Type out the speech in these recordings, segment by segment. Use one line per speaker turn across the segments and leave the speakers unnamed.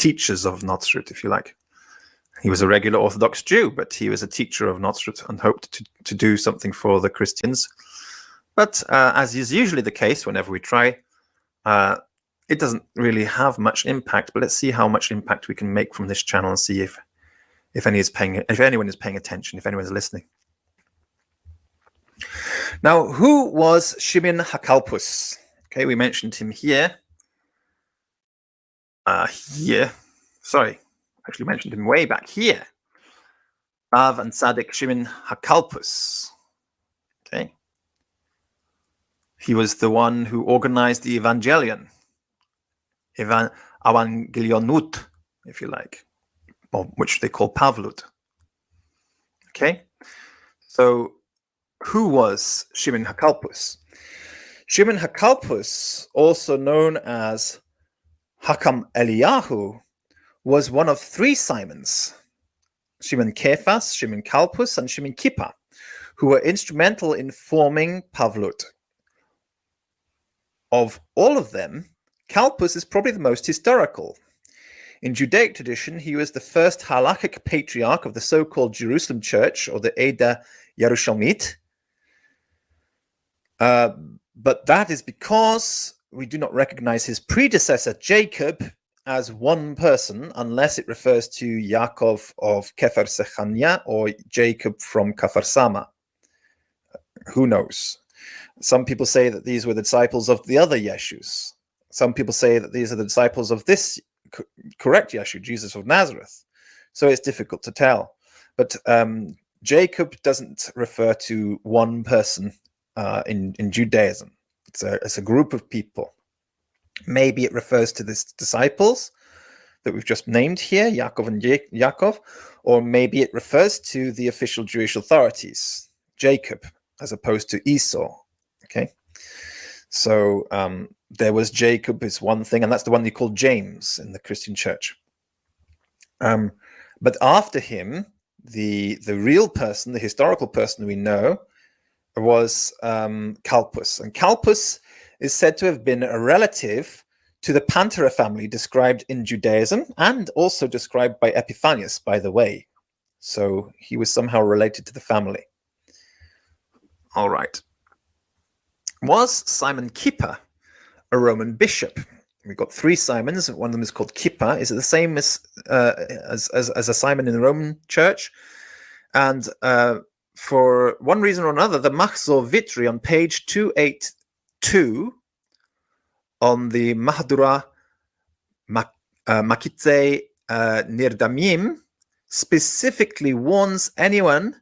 teachers of Nazareth, if you like. He was a regular Orthodox Jew, but he was a teacher of Nazareth and hoped to do something for the Christians. But as is usually the case whenever we try, it doesn't really have much impact. But let's see how much impact we can make from this channel and see if anyone is paying attention, if anyone is listening. Now, who was Shimon HaKalpus? Okay, we mentioned him here. Sorry, actually mentioned him way back here. Rav and Tzaddik Shimon HaKalpus. Okay. He was the one who organized the Evangelion. Evangelionut, if you like, or which they call Pavlut. Okay. So, who was Shimon HaKalpus? Shimon HaKalpus, also known as Hakam Eliyahu, was one of three Simons, Shimon Kephas, Shimon Kalpus, and Shimon Kippah, who were instrumental in forming Pavlut. Of all of them, Kalpus is probably the most historical. In Judaic tradition, he was the first halakhic patriarch of the so-called Jerusalem Church, or the Eda Yerushalmit. But that is because we do not recognize his predecessor, Jacob, as one person, unless it refers to Yaakov of Kefer Sechania or Jacob from Kafar Sama. Who knows? Some people say that these were the disciples of the other Yeshus. Some people say that these are the disciples of this correct Yeshu, Jesus of Nazareth. So it's difficult to tell. But Jacob doesn't refer to one person in Judaism. It's a group of people. Maybe it refers to the disciples that we've just named here, Yaakov and Yaakov, or maybe it refers to the official Jewish authorities, Jacob, as opposed to Esau. Okay, so there was Jacob is one thing, and that's the one they call James in the Christian Church. But after him, the real person, the historical person we know, was Kalpus, and Kalpus is said to have been a relative to the Pantera family described in Judaism and also described by Epiphanius, by the way. So he was somehow related to the family. All right. Was Simon Kippah a Roman bishop? We've got three Simons. One of them is called Kippah. Is it the same as a Simon in the Roman Church? And for one reason or another, the Machzor Vitri on page 282 on the Mahdura Makitze Nirdamim specifically warns anyone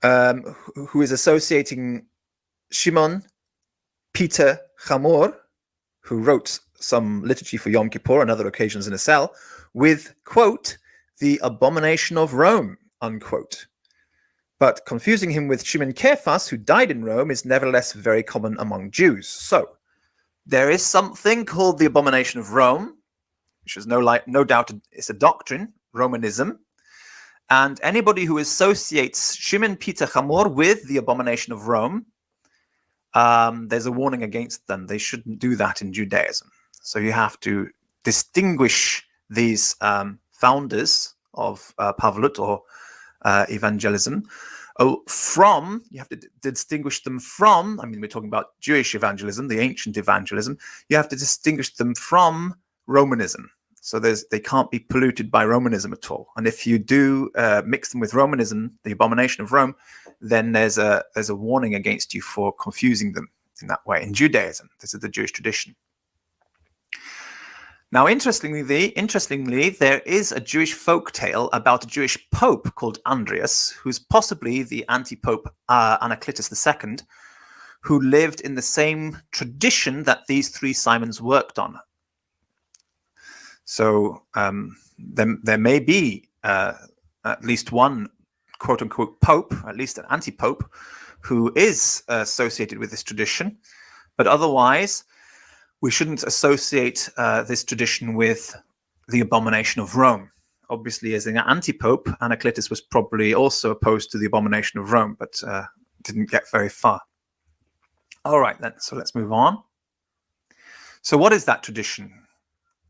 who is associating Shimon Peter Chamor, who wrote some liturgy for Yom Kippur and other occasions in a cell, with, quote, the abomination of Rome, unquote. But confusing him with Shimon Kephas, who died in Rome, is nevertheless very common among Jews. So there is something called the abomination of Rome, which is no doubt it's a doctrine, Romanism. And anybody who associates Shimon Peter Chamor with the abomination of Rome, there's a warning against them. They shouldn't do that in Judaism. So you have to distinguish these founders of Pavlut or evangelism from, you have to distinguish them from, I mean, we're talking about Jewish evangelism, the ancient evangelism. You have to distinguish them from Romanism. So they can't be polluted by Romanism at all. And if you do mix them with Romanism, the abomination of Rome, then there's a warning against you for confusing them in that way. In Judaism, this is the Jewish tradition. Now, interestingly, there is a Jewish folk tale about a Jewish pope called Andreas, who's possibly the anti-pope Anacletus II, who lived in the same tradition that these three Simons worked on. So there may be at least one quote-unquote pope, at least an anti-pope, who is associated with this tradition. But otherwise, we shouldn't associate this tradition with the abomination of Rome. Obviously, as an anti-pope, Anacletus was probably also opposed to the abomination of Rome, but didn't get very far. All right, then, so let's move on. So what is that tradition?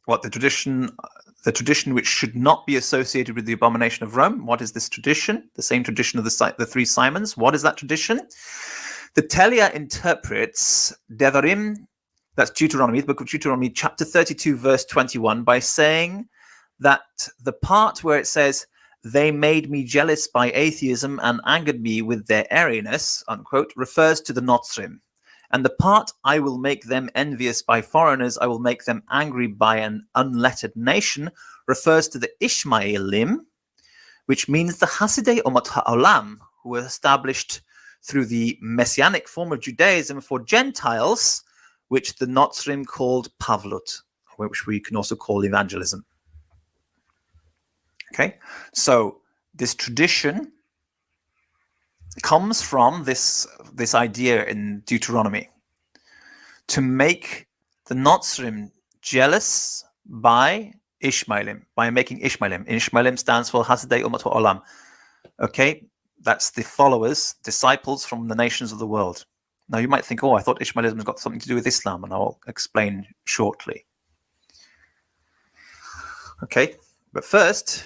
What the tradition the tradition which should not be associated with the abomination of Rome. What is this tradition? The same tradition of the three Simons. What is that tradition? The Telia interprets Devarim, that's Deuteronomy, the book of Deuteronomy, chapter 32, verse 21, by saying that the part where it says, they made me jealous by atheism and angered me with their airiness, unquote, refers to the Notzrim. And the part, I will make them envious by foreigners, I will make them angry by an unlettered nation, refers to the Ishmaelim, which means the Hasidei Umat HaOlam, who were established through the messianic form of Judaism for Gentiles, which the Notzrim called Pavlut, which we can also call evangelism. Okay, so this tradition comes from this idea in Deuteronomy to make the Notzrim jealous by Ishmaelim, by making Ishmaelim. Ishmaelim stands for Hasidei Umat HaOlam. Okay, that's the followers, disciples from the nations of the world. Now you might think, oh, I thought Ishmaelism has got something to do with Islam, and I'll explain shortly. Okay, but first,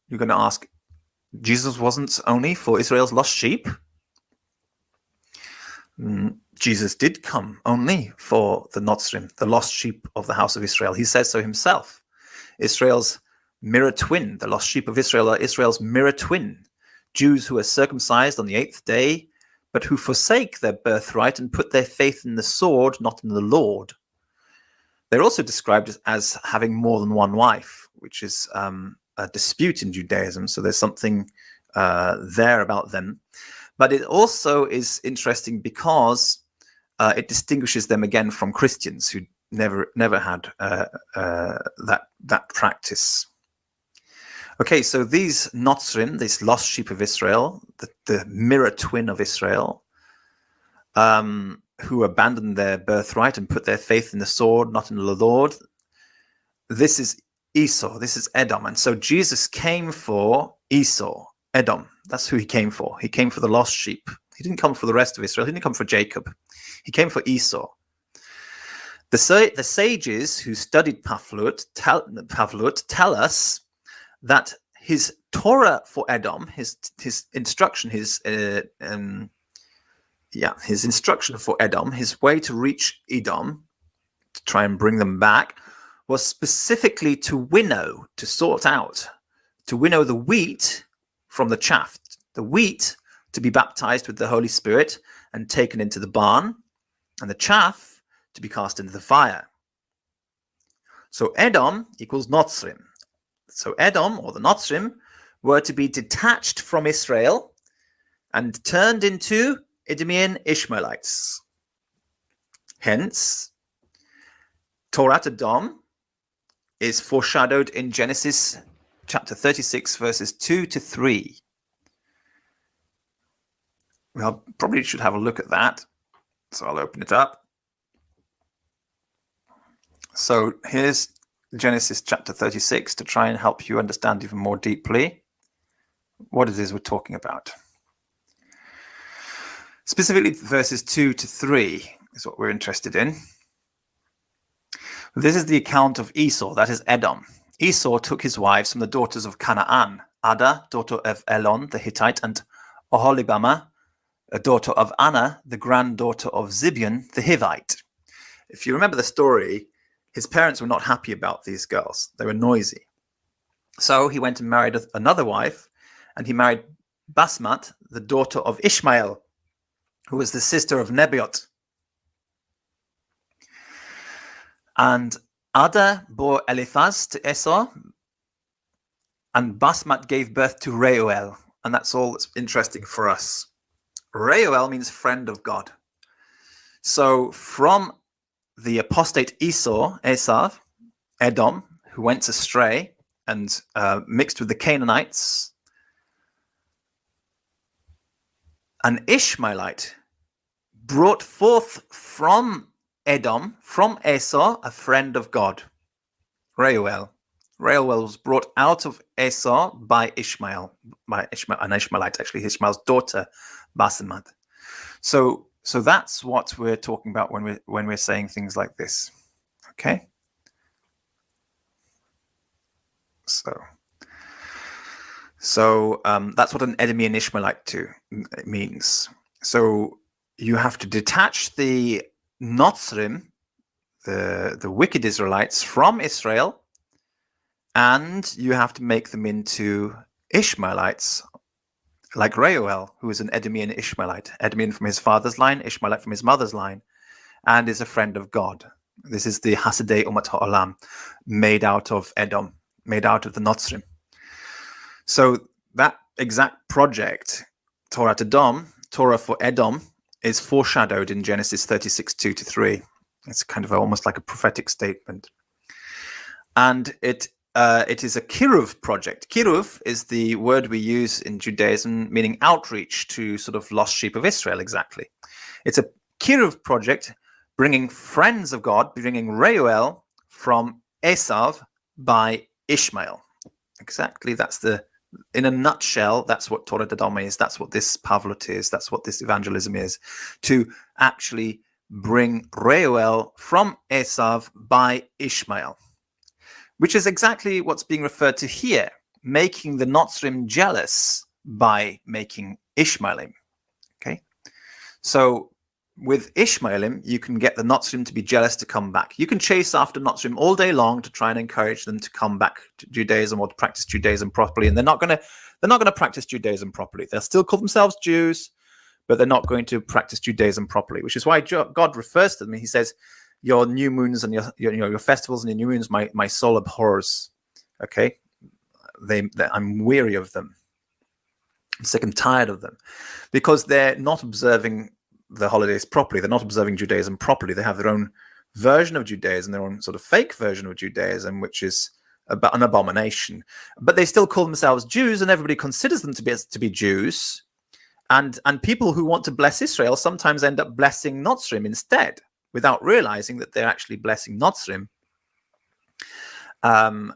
you're going to ask, Jesus wasn't only for Israel's lost sheep. Jesus did come only for the Notzrim, the lost sheep of the house of Israel. He says so himself. Israel's mirror twin, the lost sheep of Israel are Israel's mirror twin. Jews who are circumcised on the 8th day, but who forsake their birthright and put their faith in the sword, not in the Lord. They're also described as having more than one wife, which is a dispute in Judaism. So there's something there about them. But it also is interesting because it distinguishes them again from Christians who never had that practice. Okay, so these Notzrim, this lost sheep of Israel, the mirror twin of Israel, who abandoned their birthright and put their faith in the sword, not in the Lord, this is Esau, this is Edom. And so Jesus came for Esau, Edom. That's who he came for. He came for the lost sheep. He didn't come for the rest of Israel. He didn't come for Jacob. He came for Esau. The sages who studied Pavlut tell us that his Torah for Edom, his instruction, his instruction for Edom, his way to reach Edom, to try and bring them back, was specifically to winnow, to sort out, to winnow the wheat from the chaff, the wheat to be baptized with the Holy Spirit and taken into the barn, and the chaff to be cast into the fire. So Edom equals Notzrim. So Edom, or the Notzrim, were to be detached from Israel and turned into Idumean Ishmaelites. Hence, Torah Edom is foreshadowed in Genesis chapter 36, verses 2 to 3. We probably should have a look at that. So I'll open it up. So here's Genesis chapter 36 to try and help you understand even more deeply what it is we're talking about. Specifically, verses 2 to 3 is what we're interested in. This is the account of Esau, that is Edom. Esau took his wives from the daughters of Canaan, Ada, daughter of Elon the Hittite, and Oholibamah, a daughter of Anna, the granddaughter of Zibeon the Hivite. If you remember the story, his parents were not happy about these girls. They were noisy. So he went and married another wife, and he married Basmat, the daughter of Ishmael, who was the sister of Nebaioth. And Ada bore Eliphaz to Esau, and Basmat gave birth to Reuel. And that's all that's interesting for us. Reuel means friend of God. So from the apostate Esau, Edom, who went astray and mixed with the Canaanites, an Ishmaelite brought forth from Edom, from Esau, a friend of God, Reuel. Reuel was brought out of Esau by Ishmael, an Ishmaelite, actually, Ishmael's daughter, Basmat. So that's what we're talking about when we're saying things like this. Okay. So that's what an Edomian Ishmaelite means. So you have to detach the Notzrim, the wicked Israelites, from Israel, and you have to make them into Ishmaelites, like Reuel, who is an Edomian Ishmaelite, Edomian from his father's line, Ishmaelite from his mother's line, and is a friend of God. This is the Hasidei Umat HaOlam, made out of Edom, made out of the Notzrim. So that exact project, Torah Edom, Torah for Edom, is foreshadowed in Genesis 36, 2-3. It's kind of almost like a prophetic statement. And it is a Kiruv project. Kiruv is the word we use in Judaism, meaning outreach to sort of lost sheep of Israel, exactly. It's a Kiruv project, bringing friends of God, bringing Reuel from Esav by Ishmael. Exactly, in a nutshell, that's what Torah Edom is, that's what this Pavlut is, that's what this evangelism is, to actually bring Reuel from Esav by Ishmael, which is exactly what's being referred to here, making the Notzrim jealous by making Ishmaelim. Okay, so with Ishmaelim, you can get the Notzrim to be jealous to come back. You can chase after Notzrim all day long to try and encourage them to come back to Judaism or to practice Judaism properly, and they're not going to practice Judaism properly. They'll still call themselves Jews, but they're not going to practice Judaism properly, which is why God refers to them. He says, "Your new moons and your festivals and your new moons, my soul abhors." Okay, I'm weary of them. I'm sick and tired of them, because they're not observing the holidays properly. They're not observing Judaism properly. They have their own version of Judaism, their own sort of fake version of Judaism, which is an abomination. But they still call themselves Jews, and everybody considers them to be Jews. And people who want to bless Israel sometimes end up blessing Notzrim instead, without realizing that they're actually blessing Notzrim. And